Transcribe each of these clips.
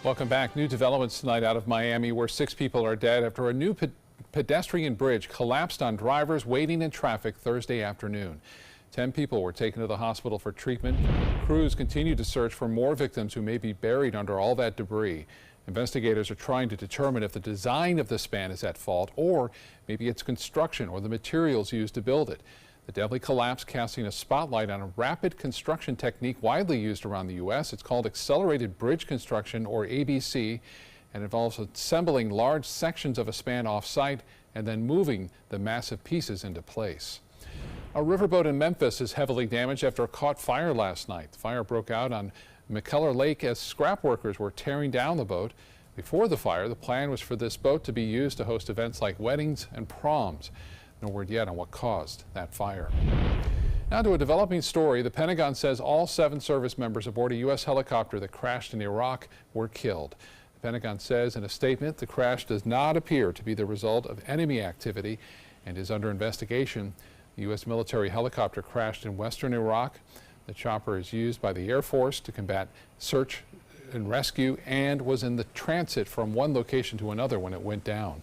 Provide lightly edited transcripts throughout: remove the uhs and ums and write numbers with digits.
Welcome back. New developments tonight out of Miami, where 6 people are dead after a new pedestrian bridge collapsed on drivers waiting in traffic Thursday afternoon. 10 people were taken to the hospital for treatment. Crews continue to search for more victims who may be buried under all that debris. Investigators are trying to determine if the design of the span is at fault, or maybe it's construction or the materials used to build it. The deadly collapse casting a spotlight on a rapid construction technique widely used around the U.S. It's called accelerated bridge construction, or ABC, and involves assembling large sections of a span off-site and then moving the massive pieces into place. A riverboat in Memphis is heavily damaged after a caught fire last night. The fire broke out on McKellar Lake as scrap workers were tearing down the boat. Before the fire, the plan was for this boat to be used to host events like weddings and proms. No word yet on what caused that fire. Now to a developing story. The Pentagon says all 7 service members aboard a U.S. helicopter that crashed in Iraq were killed. The Pentagon says in a statement the crash does not appear to be the result of enemy activity and is under investigation. The U.S. military helicopter crashed in western Iraq. The chopper is used by the Air Force to combat search and rescue and was in the transit from one location to another when it went down.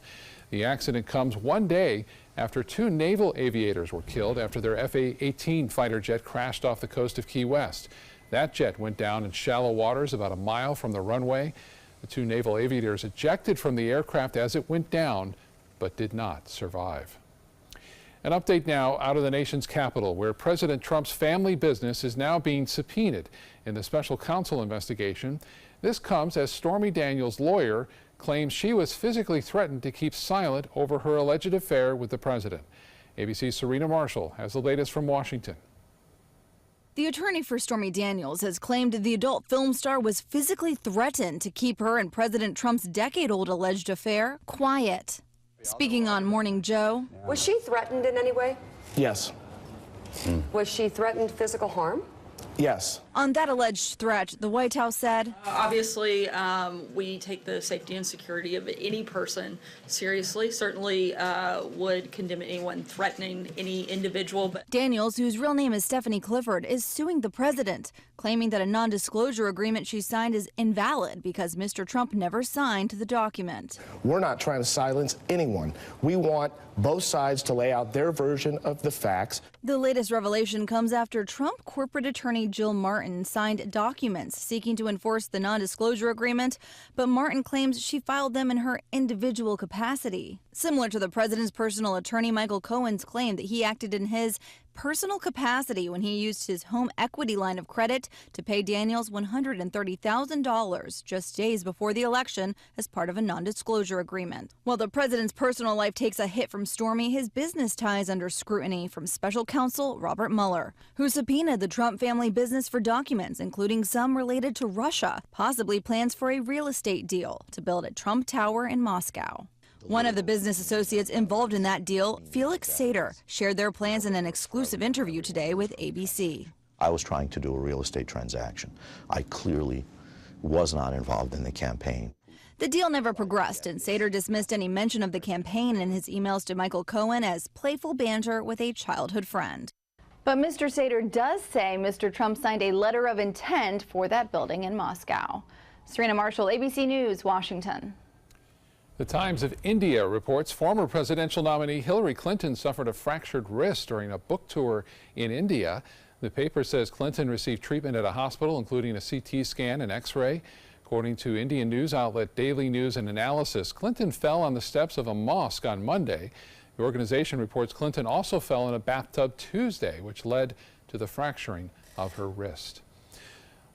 The accident comes one day after 2 naval aviators were killed after their F-18 fighter jet crashed off the coast of Key West. That jet went down in shallow waters about a mile from the runway. The 2 naval aviators ejected from the aircraft as it went down, but did not survive. An update now out of the nation's capital, where President Trump's family business is now being subpoenaed in the special counsel investigation. This comes as Stormy Daniels' lawyer claims she was physically threatened to keep silent over her alleged affair with the president. ABC's Serena Marshall has the latest from Washington. The attorney for Stormy Daniels has claimed the adult film star was physically threatened to keep her and President Trump's decade-old alleged affair quiet. Speaking on Morning Joe. Was she threatened in any way? Yes. Was she threatened physical harm? Yes. On that alleged threat, the White House said, obviously, we take the safety and security of any person seriously. Certainly would condemn anyone threatening any individual. But Daniels, whose real name is Stephanie Clifford, is suing the president, claiming that a non-disclosure agreement she signed is invalid because Mr. Trump never signed the document. We're not trying to silence anyone. We want both sides to lay out their version of the facts. The latest revelation comes after Trump corporate attorney Jill Martin signed documents seeking to enforce the non-disclosure agreement, but Martin claims she filed them in her individual capacity. Similar to the president's personal attorney Michael Cohen's claim that he acted in his personal capacity when he used his home equity line of credit to pay Daniels $130,000 just days before the election as part of a non-disclosure agreement. While the president's personal life takes a hit from Stormy, his business ties under scrutiny from special counsel Robert Mueller, who subpoenaed the Trump family business for documents, including some related to Russia, possibly plans for a real estate deal to build a Trump Tower in Moscow. One of the business associates involved in that deal, Felix Sater, shared their plans in an exclusive interview today with ABC. I was trying to do a real estate transaction. I clearly was not involved in the campaign. The deal never progressed, and Sater dismissed any mention of the campaign in his emails to Michael Cohen as playful banter with a childhood friend. But Mr. Sater does say Mr. Trump signed a letter of intent for that building in Moscow. Serena Marshall, ABC News, Washington. The Times of India reports former presidential nominee Hillary Clinton suffered a fractured wrist during a book tour in India. The paper says Clinton received treatment at a hospital, including a CT scan and X-ray. According to Indian news outlet Daily News and Analysis, Clinton fell on the steps of a mosque on Monday. The organization reports Clinton also fell in a bathtub Tuesday, which led to the fracturing of her wrist.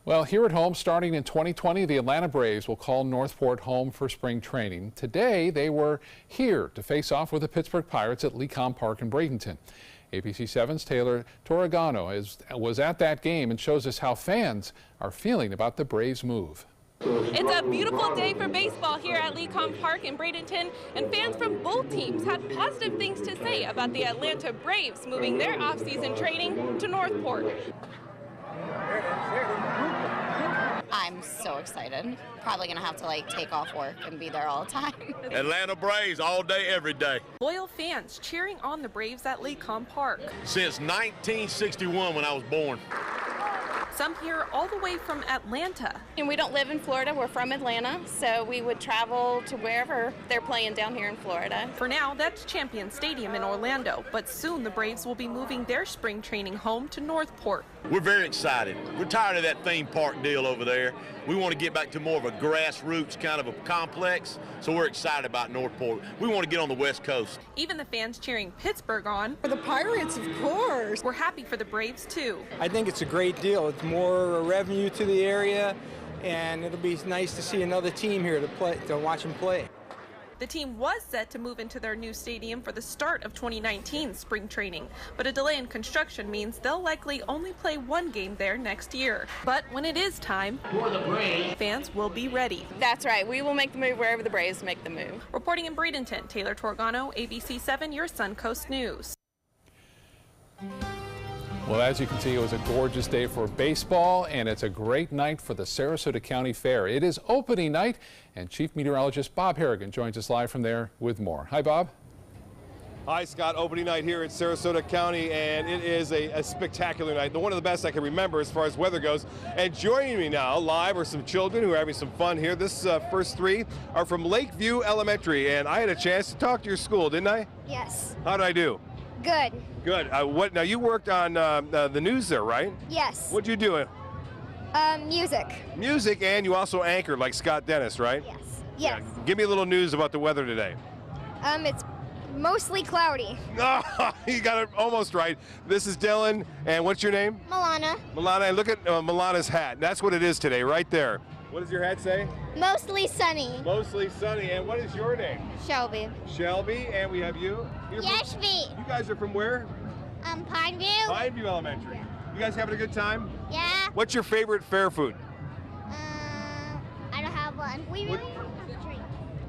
Well, here at home, starting in 2020, the Atlanta Braves will call Northport home for spring training. Today, they were here to face off with the Pittsburgh Pirates at Lecom Park in Bradenton. ABC 7's Taylor Torregano was at that game and shows us how fans are feeling about the Braves' move. It's a beautiful day for baseball here at Lecom Park in Bradenton, and fans from both teams had positive things to say about the Atlanta Braves moving their off-season training to Northport. I'm so excited. Probably gonna have to take off work and be there all the time. Atlanta Braves all day, every day. Loyal fans cheering on the Braves at Lecom Park. Since 1961 when I was born. some here all the way from Atlanta. And we don't live in Florida, we're from Atlanta, so we would travel to wherever they're playing down here in Florida. For now, that's Champion Stadium in Orlando, but soon the Braves will be moving their spring training home to Northport. We're very excited. We're tired of that theme park deal over there. We want to get back to more of a grassroots kind of a complex, so we're excited about Northport. We want to get on the West Coast. Even the fans cheering Pittsburgh on. For the Pirates, of course. We're happy for the Braves, too. I think it's a great deal. It's more revenue to the area, and it'll be nice to see another team here to watch them play. The team was set to move into their new stadium for the start of 2019 spring training, but a delay in construction means they'll likely only play one game there next year. But when it is time, for the Braves, fans will be ready. That's right, we will make the move wherever the Braves make the move. Reporting in Bradenton, Taylor Torgano, ABC 7, your Suncoast News. Well, as you can see, it was a gorgeous day for baseball, and it's a great night for the Sarasota County Fair. It is opening night, and Chief Meteorologist Bob Harrigan joins us live from there with more. Hi, Bob. Hi, Scott. Opening night here at Sarasota County, and it is a spectacular night. One of the best I can remember as far as weather goes. And joining me now live are some children who are having some fun here. This first three are from Lakeview Elementary, and I had a chance to talk to your school, didn't I? Yes. How did I do? Good. Good. Now you worked on the news there, right? Yes. What'd you do? Music. Music, and you also anchored like Scott Dennis, right? Yes. Yes. Yeah. Give me a little news about the weather today. It's mostly cloudy. Oh, you got it almost right. This is Dylan, and what's your name? Milana. Milana, and look at Milana's hat. That's what it is today, right there. What does your hat say? Mostly sunny. Mostly sunny. And what is your name? Shelby. Shelby, and we have you? Yashvi. You guys are from where? Pineview. Pineview Elementary. You guys having a good time? Yeah. What's your favorite fair food? I don't have one. We really have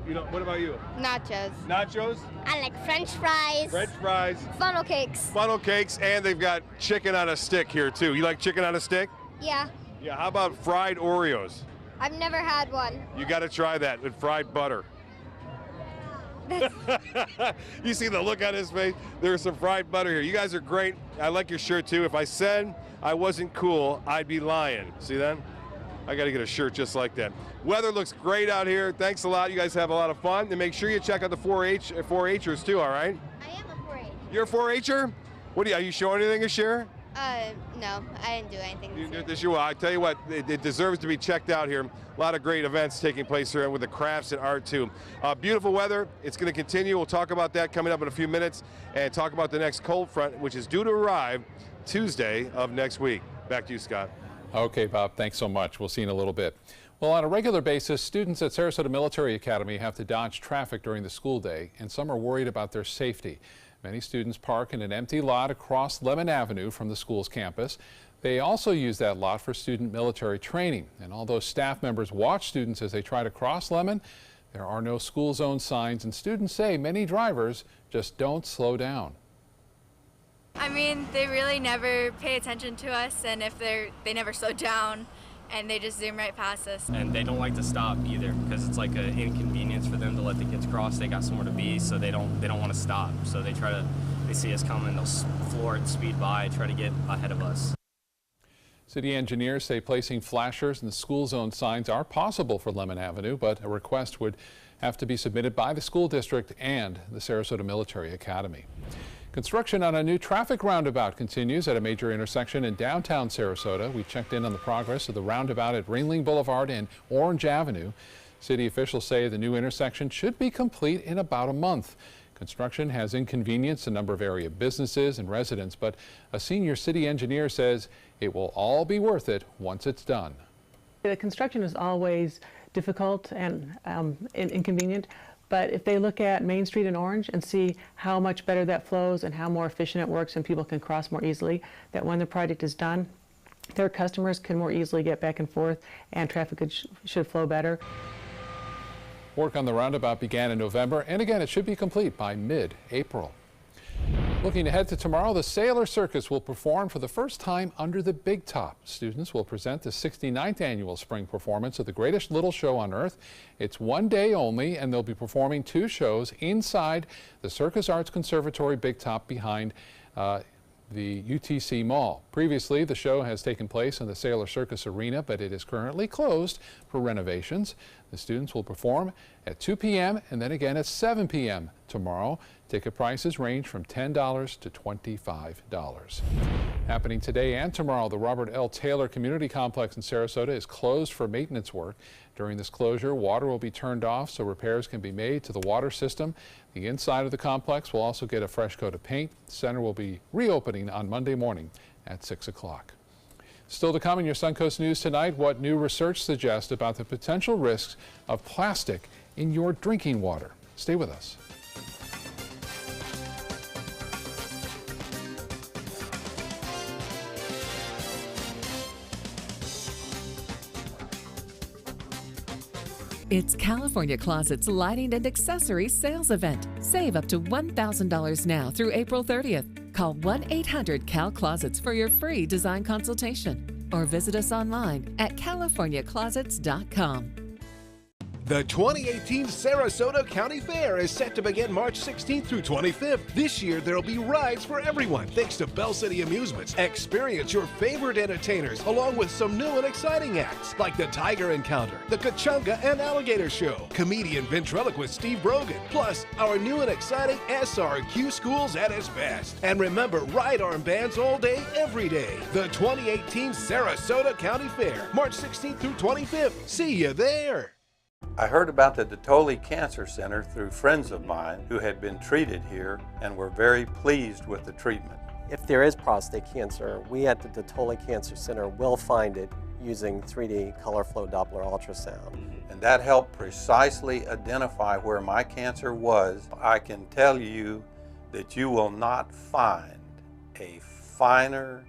You know, what about you? nachos. Nachos? I like French fries. French fries. Funnel cakes. Funnel cakes, and they've got chicken on a stick here too. You like chicken on a stick? Yeah. Yeah, how about fried Oreos? I've never had one. You got to try that with fried butter. You see the look on his face? There's some fried butter here. You guys are great. I like your shirt too. If I said I wasn't cool, I'd be lying. See that? I got to get a shirt just like that. Weather looks great out here. Thanks a lot. You guys have a lot of fun. And make sure you check out the 4-H'ers too, all right? I am a 4-H. You're a 4-H'er? Are you showing anything to share? No, I didn't do anything. You did this year. Well, I tell you what, it deserves to be checked out here. A lot of great events taking place here with the crafts and art too. Beautiful weather. It's going to continue. We'll talk about that coming up in a few minutes and talk about the next cold front, which is due to arrive Tuesday of next week. Back to you, Scott. Okay, Bob, thanks so much. We'll see you in a little bit. Well, on a regular basis, students at Sarasota Military Academy have to dodge traffic during the school day, and some are worried about their safety. Many students park in an empty lot across Lemon Avenue from the school's campus. They also use that lot for student military training. And although staff members watch students as they try to cross Lemon, there are no school zone signs, and students say many drivers just don't slow down. I mean, they really never pay attention to us, and if they never slow down, and they just zoom right past us. And they don't like to stop either, because it's like an inconvenience for them to let the kids cross. They got somewhere to be, so they don't want to stop. So they see us coming, they'll floor it, speed by, try to get ahead of us. City engineers say placing flashers and school zone signs are possible for Lemon Avenue, but a request would have to be submitted by the school district and the Sarasota Military Academy. Construction on a new traffic roundabout continues at a major intersection in downtown Sarasota. We checked in on the progress of the roundabout at Ringling Boulevard and Orange Avenue. City officials say the new intersection should be complete in about a month. Construction has inconvenienced a number of area businesses and residents, but a senior city engineer says it will all be worth it once it's done. The construction is always difficult and inconvenient. But if they look at Main Street and Orange and see how much better that flows and how more efficient it works and people can cross more easily, that when the project is done, their customers can more easily get back and forth and traffic should flow better. Work on the roundabout began in November, and again, it should be complete by mid-April. Looking ahead to tomorrow, the Sailor Circus will perform for the first time under the Big Top. Students will present the 69th annual spring performance of the greatest little show on earth. It's one day only, and they'll be performing 2 shows inside the Circus Arts Conservatory Big Top behind the UTC Mall. Previously, the show has taken place in the Sailor Circus Arena, but it is currently closed for renovations. The students will perform at 2 p.m. and then again at 7 p.m. tomorrow. Ticket prices range from $10 to $25. Happening today and tomorrow, the Robert L. Taylor Community Complex in Sarasota is closed for maintenance work. During this closure, water will be turned off so repairs can be made to the water system. The inside of the complex will also get a fresh coat of paint. The center will be reopening on Monday morning at 6 o'clock. Still to come in your Suncoast News tonight, what new research suggests about the potential risks of plastic in your drinking water. Stay with us. It's California Closet's Lighting and Accessories Sales Event. Save up to $1,000 now through April 30th. Call 1-800-CAL-CLOSETS for your free design consultation or visit us online at californiaclosets.com. The 2018 Sarasota County Fair is set to begin March 16th through 25th. This year, there'll be rides for everyone thanks to Bell City Amusements. Experience your favorite entertainers along with some new and exciting acts like the Tiger Encounter, the Kachunga and Alligator Show, comedian ventriloquist Steve Brogan, plus our new and exciting SRQ Schools at its best. And remember, ride armbands all day, every day. The 2018 Sarasota County Fair, March 16th through 25th. See you there. I heard about the Detoli Cancer Center through friends of mine who had been treated here and were very pleased with the treatment. If there is prostate cancer, we at the Detoli Cancer Center will find it using 3D color flow Doppler ultrasound. And that helped precisely identify where my cancer was. I can tell you that you will not find a finer,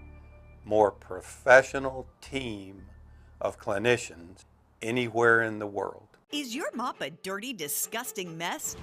more professional team of clinicians anywhere in the world. Is your mop a dirty, disgusting mess?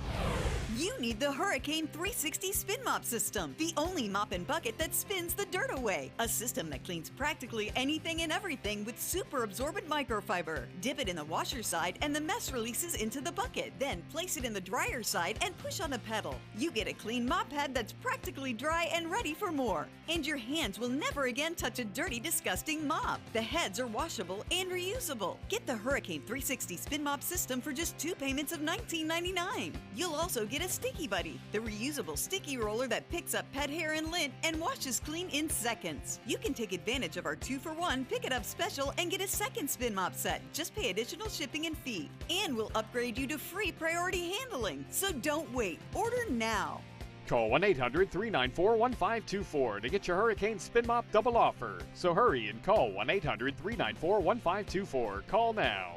You need the Hurricane 360 Spin Mop System, the only mop and bucket that spins the dirt away. A system that cleans practically anything and everything with super absorbent microfiber. Dip it in the washer side and the mess releases into the bucket. Then place it in the dryer side and push on a pedal. You get a clean mop pad that's practically dry and ready for more. And your hands will never again touch a dirty, disgusting mop. The heads are washable and reusable. Get the Hurricane 360 Spin Mop System for just 2 payments of $19.99. You'll also get a Sticky Buddy, the reusable sticky roller that picks up pet hair and lint and washes clean in seconds. You can take advantage of our 2-for-1 Pick It Up special and get a second spin mop set. Just pay additional shipping and fee. And we'll upgrade you to free priority handling. So don't wait. Order now. Call 1-800-394-1524 to get your Hurricane Spin Mop double offer. So hurry and call 1-800-394-1524. Call now.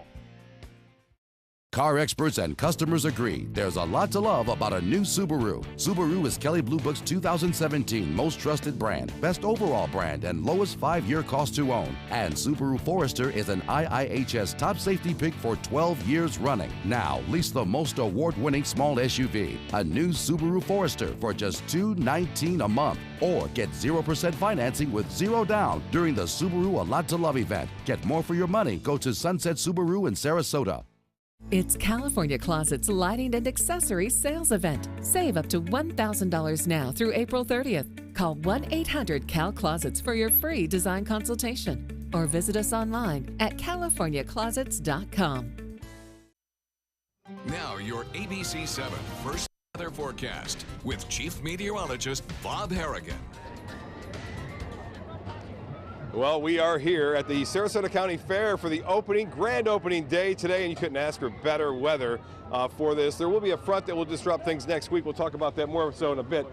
Car experts and customers agree there's a lot to love about a new Subaru. Subaru is Kelley Blue Book's 2017 most trusted brand, best overall brand, and lowest 5-year cost to own. And Subaru Forester is an IIHS top safety pick for 12 years running. Now, lease the most award-winning small SUV, a new Subaru Forester for just $219 a month. Or get 0% financing with 0 down during the Subaru A Lot to Love event. Get more for your money. Go to Sunset Subaru in Sarasota. It's California Closet's Lighting and Accessories Sales Event. Save up to $1,000 now through April 30th. Call 1-800-CAL-CLOSETS for your free design consultation or visit us online at californiaclosets.com. Now your ABC 7 first weather forecast with Chief Meteorologist Bob Harrigan. Well, we are here at the Sarasota County Fair for the grand opening day today, and you couldn't ask for better weather for this. There will be a front that will disrupt things next week. We'll talk about that more so in a bit.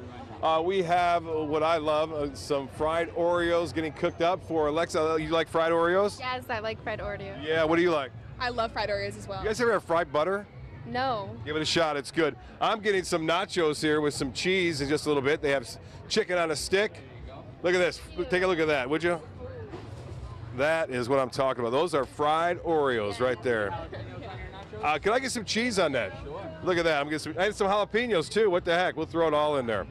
We have what I love, some fried Oreos getting cooked up for Alexa. You like fried Oreos? Yes, I like fried Oreos. Yeah, what do you like? I love fried Oreos as well. You guys ever have fried butter? No. Give it a shot, it's good. I'm getting some nachos here with some cheese in just a little bit. They have chicken on a stick. Look at this, take a look at that, would you? That is what I'm talking about. Those are fried Oreos right there. Can I get some cheese on that? Sure. Look at that. I had some jalapenos too. What the heck? We'll throw it all in there.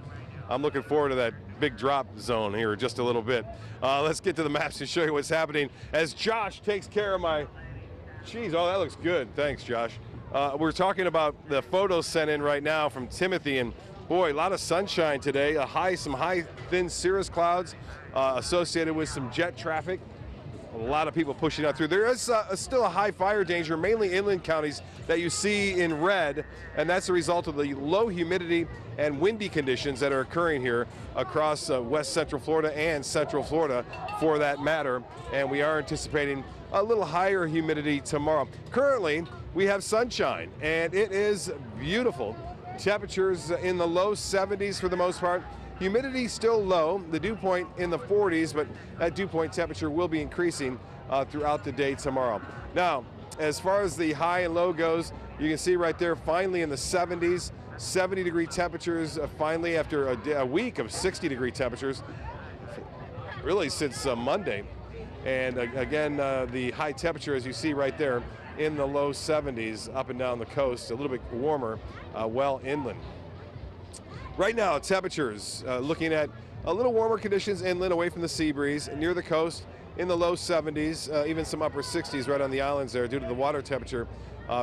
I'm looking forward to that big drop zone here in just a little bit. Let's get to the maps and show you what's happening as Josh takes care of my cheese. Oh, that looks good. Thanks, Josh. We're talking about the photos sent in right now from Timothy, and Boy, a lot of sunshine today. Some high, thin cirrus clouds associated with some jet traffic. A lot of people pushing out through. There is still a high fire danger, mainly inland counties that you see in red, and that's a result of the low humidity and windy conditions that are occurring here across west central Florida and central Florida for that matter. And we are anticipating a little higher humidity tomorrow. Currently, we have sunshine, and it is beautiful. Temperatures in the low 70s for the most part. Humidity still low, the dew point in the 40s, but that dew point temperature will be increasing throughout the day tomorrow. Now, as far as the high and low goes, you can see right there, finally in the 70s, 70-degree temperatures, finally after a week of 60-degree temperatures, really since Monday. And again, the high temperature, as you see right there, in the low 70s up and down the coast, a little bit warmer, well inland. Right now, temperatures looking at a little warmer conditions inland away from the sea breeze, near the coast in the low 70s, even some upper 60s right on the islands there due to the water temperature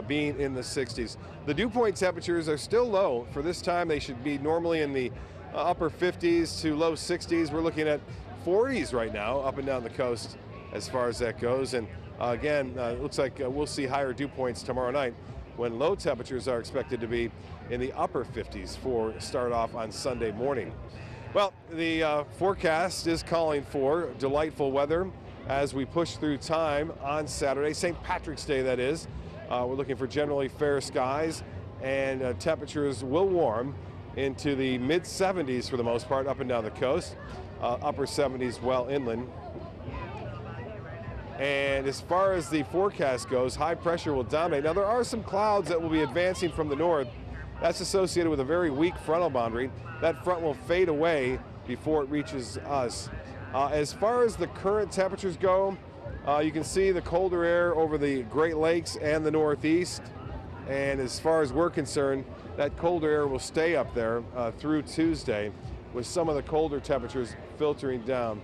being in the 60s. The dew point temperatures are still low. For this time, they should be normally in the upper 50s to low 60s. We're looking at 40s right now up and down the coast as far as that goes. And again, it looks like we'll see higher dew points tomorrow night when low temperatures are expected to be in the upper 50s for start off on Sunday morning. Well, the forecast is calling for delightful weather as we push through time on Saturday, St. Patrick's Day that is. We're looking for generally fair skies, and temperatures will warm into the mid 70s for the most part up and down the coast, upper 70s well inland. And as far as the forecast goes, high pressure will dominate. Now, there are some clouds that will be advancing from the north. That's associated with a very weak frontal boundary. That front will fade away before it reaches us. As far as the current temperatures go, you can see the colder air over the Great Lakes and the Northeast. And as far as we're concerned, that colder air will stay up there through Tuesday, with some of the colder temperatures filtering down.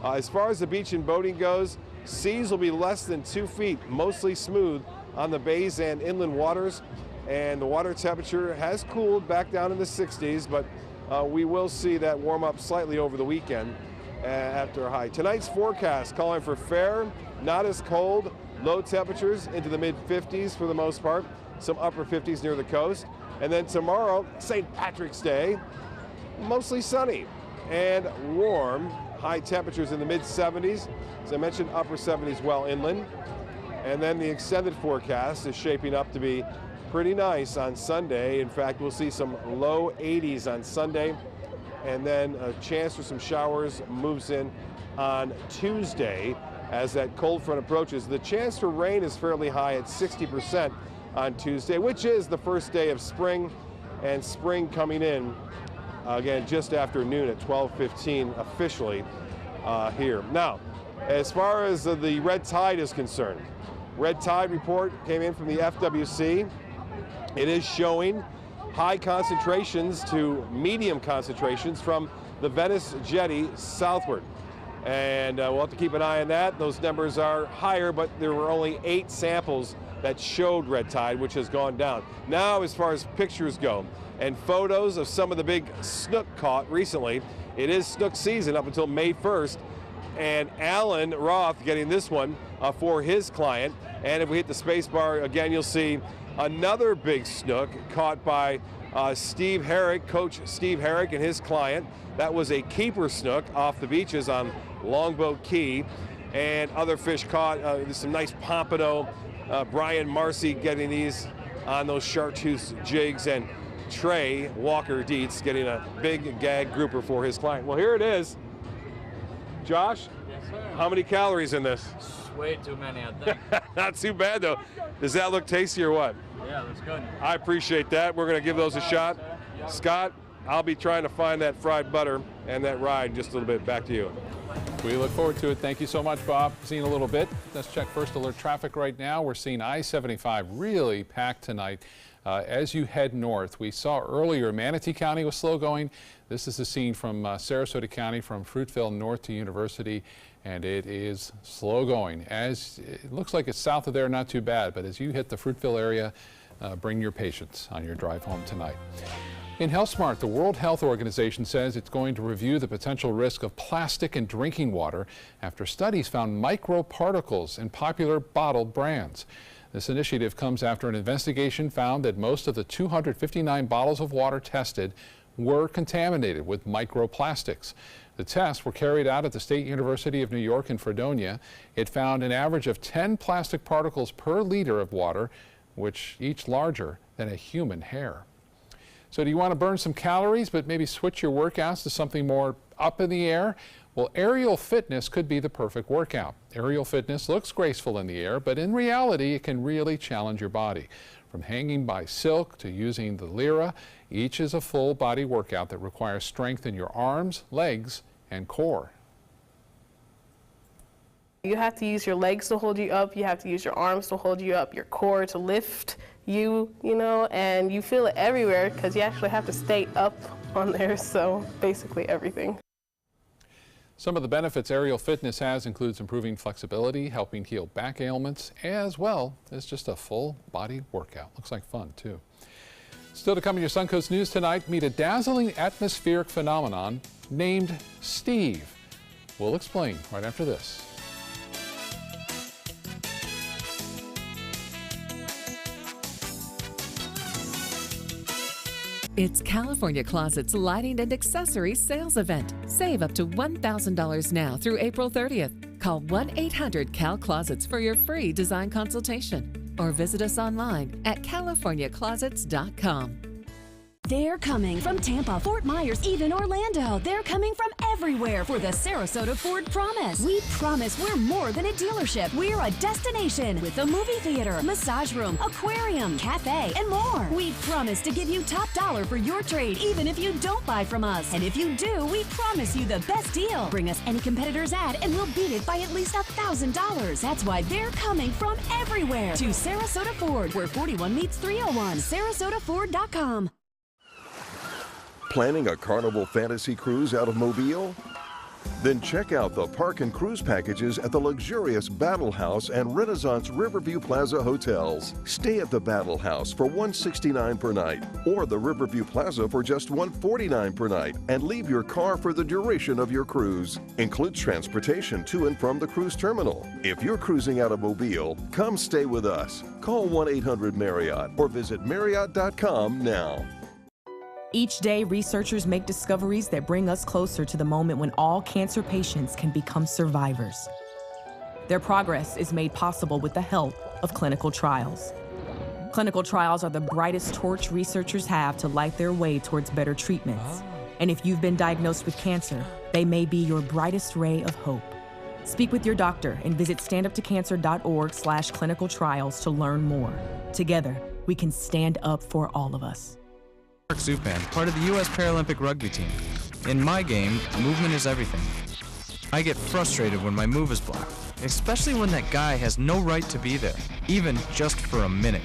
As far as the beach and boating goes, seas will be less than 2 feet, mostly smooth on the bays and inland waters. And the water temperature has cooled back down in the 60s, but we will see that warm up slightly over the weekend after a high. Tonight's forecast calling for fair, not as cold, low temperatures into the mid 50s for the most part, some upper 50s near the coast. And then tomorrow, St. Patrick's Day, mostly sunny and warm, high temperatures in the mid 70s. As I mentioned, upper 70s well inland. And then the extended forecast is shaping up to be pretty nice on Sunday. In fact, we'll see some low 80s on Sunday, and then a chance for some showers moves in on Tuesday as that cold front approaches. The chance for rain is fairly high at 60% on Tuesday, which is the first day of spring, and spring coming in again just after noon at 12:15 officially here. Now, as far as the red tide is concerned, red tide report came in from the FWC. It is showing high concentrations to medium concentrations from the Venice Jetty southward. And we'll have to keep an eye on that. Those numbers are higher, but there were only 8 samples that showed red tide, which has gone down. Now, as far as pictures go and photos of some of the big snook caught recently, it is snook season up until May 1st. And Alan Roth getting this one for his client. And if we hit the space bar again, you'll see another big snook caught by Steve Herrick, Coach Steve Herrick and his client. That was a keeper snook off the beaches on Longboat Key. And other fish caught, there's some nice pompano. Brian Marcy getting these on those chartreuse jigs, and Trey Walker Dietz getting a big gag grouper for his client. Well, here it is. Josh, yes, sir. How many calories in this? Way too many, I think. Not too bad, though. Does that look tasty or what? Yeah, looks good. I appreciate that. We're going to give those a shot. Yep. Scott, I'll be trying to find that fried butter and that ride in just a little bit. Back to you. We look forward to it. Thank you so much, Bob. Seeing a little bit. Let's check first alert traffic right now. We're seeing I-75 really packed tonight. As you head north, we saw earlier Manatee County was slow going. This is the scene from Sarasota County, from Fruitvale north to University, and it is slow going. As it looks like it's south of there, not too bad, but as you hit the Fruitvale area, bring your patience on your drive home tonight. In HealthSmart, the World Health Organization says it's going to review the potential risk of plastic in drinking water after studies found microparticles in popular bottled brands. This initiative comes after an investigation found that most of the 259 bottles of water tested were contaminated with microplastics. The tests were carried out at the State University of New York in Fredonia. It found an average of 10 plastic particles per liter of water, which each larger than a human hair. So do you want to burn some calories but maybe switch your workouts to something more up in the air? Well, aerial fitness could be the perfect workout. Aerial fitness looks graceful in the air, but in reality it can really challenge your body. From hanging by silk to using the lyra, each is a full body workout that requires strength in your arms, legs, and core. You have to use your legs to hold you up, you have to use your arms to hold you up, your core to lift you know, and you feel it everywhere because you actually have to stay up on there, so basically everything. Some of the benefits aerial fitness has includes improving flexibility, helping heal back ailments, as well as just a full body workout. Looks like fun too. Still to come in your Suncoast News tonight, meet a dazzling atmospheric phenomenon named Steve. We'll explain right after this. It's California Closet's lighting and accessories sales event. Save up to $1,000 now through April 30th. Call 1-800-CAL-CLOSETS for your free design consultation or visit us online at californiaclosets.com. They're coming from Tampa, Fort Myers, even Orlando. They're coming from everywhere for the Sarasota Ford Promise. We promise we're more than a dealership. We're a destination with a movie theater, massage room, aquarium, cafe, and more. We promise to give you top dollar for your trade, even if you don't buy from us. And if you do, we promise you the best deal. Bring us any competitor's ad and we'll beat it by at least $1,000. That's why they're coming from everywhere to Sarasota Ford, where 41 meets 301. SarasotaFord.com. Planning a Carnival Fantasy Cruise out of Mobile? Then check out the park and cruise packages at the luxurious Battle House and Renaissance Riverview Plaza hotels. Stay at the Battle House for $169 per night or the Riverview Plaza for just $149 per night and leave your car for the duration of your cruise. Includes transportation to and from the cruise terminal. If you're cruising out of Mobile, come stay with us. Call 1-800-MARRIOTT or visit Marriott.com now. Each day, researchers make discoveries that bring us closer to the moment when all cancer patients can become survivors. Their progress is made possible with the help of clinical trials. Clinical trials are the brightest torch researchers have to light their way towards better treatments. And if you've been diagnosed with cancer, they may be your brightest ray of hope. Speak with your doctor and visit standuptocancer.org/clinical trials to learn more. Together, we can stand up for all of us. Zupan, part of the U.S. Paralympic rugby team. In my game, movement is everything. I get frustrated when my move is blocked, especially when that guy has no right to be there, even just for a minute.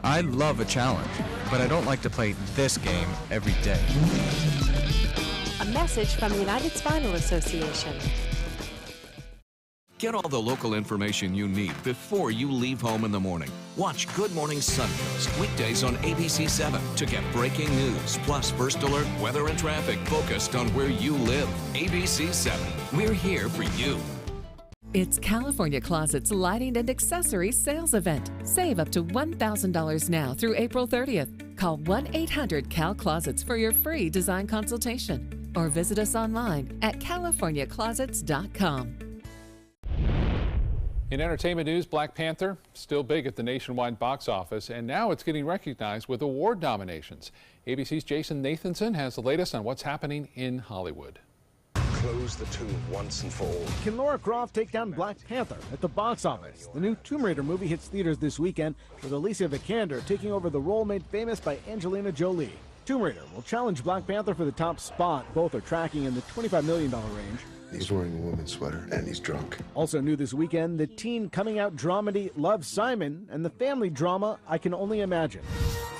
I love a challenge, but I don't like to play this game every day. A message from the United Spinal Association. Get all the local information you need before you leave home in the morning. Watch Good Morning Suncoast weekdays on ABC 7 to get breaking news, plus first alert, weather, and traffic focused on where you live. ABC 7, we're here for you. It's California Closet's lighting and accessories sales event. Save up to $1,000 now through April 30th. Call 1-800-CAL-CLOSETS for your free design consultation or visit us online at californiaclosets.com. In entertainment news, Black Panther, still big at the nationwide box office, and now it's getting recognized with award nominations. ABC's Jason Nathanson has the latest on what's happening in Hollywood. Close the tomb once and for all. Can Lara Croft take down Black Panther at the box office? The new Tomb Raider movie hits theaters this weekend with Alicia Vikander taking over the role made famous by Angelina Jolie. Tomb Raider will challenge Black Panther for the top spot. Both are tracking in the $25 million range. He's wearing a woman's sweater and he's drunk. Also new this weekend, the teen coming out dramedy Love, Simon and the family drama I Can Only Imagine.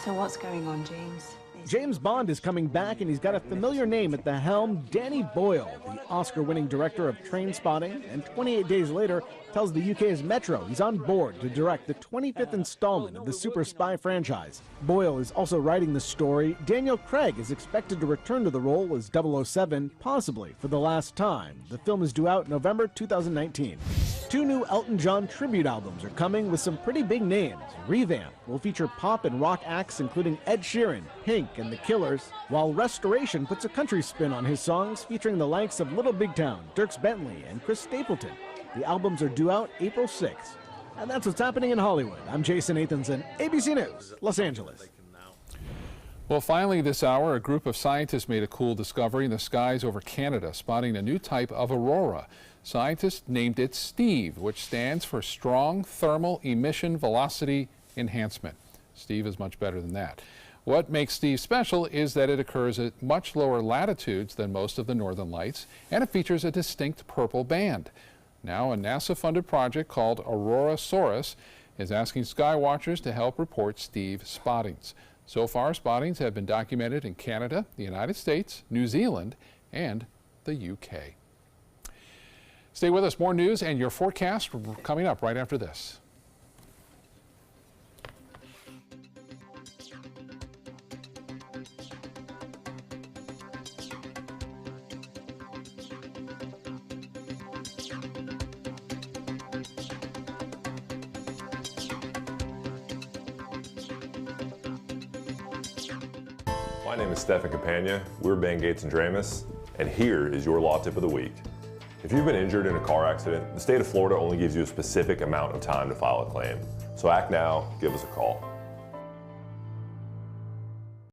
So what's going on, James? James Bond is coming back, and he's got a familiar name at the helm, Danny Boyle, the Oscar-winning director of Trainspotting, and 28 days later tells the UK's Metro he's on board to direct the 25th installment of the super spy franchise. Boyle is also writing the story. Daniel Craig is expected to return to the role as 007, possibly for the last time. The film is due out November 2019. 2 new Elton John tribute albums are coming with some pretty big names. Revamp will feature pop and rock acts including Ed Sheeran, Pink, and The Killers, while Restoration puts a country spin on his songs featuring the likes of Little Big Town, Dierks Bentley, and Chris Stapleton. The albums are due out April 6th. And that's what's happening in Hollywood. I'm Jason Nathanson, ABC News, Los Angeles. Well, finally this hour, a group of scientists made a cool discovery in the skies over Canada, spotting a new type of aurora. Scientists named it STEVE, which stands for Strong Thermal Emission Velocity Enhancement. STEVE is much better than that. What makes STEVE special is that it occurs at much lower latitudes than most of the northern lights, and it features a distinct purple band. Now, a NASA-funded project called Aurora-saurus is asking sky watchers to help report STEVE spottings. So far, spottings have been documented in Canada, the United States, New Zealand, and the UK. Stay with us. More news and your forecast coming up right after this. My name is Stefan Campagna. We're Ben Gates and Dramus, and here is your law tip of the week. If you've been injured in a car accident, the state of Florida only gives you a specific amount of time to file a claim. So act now, give us a call.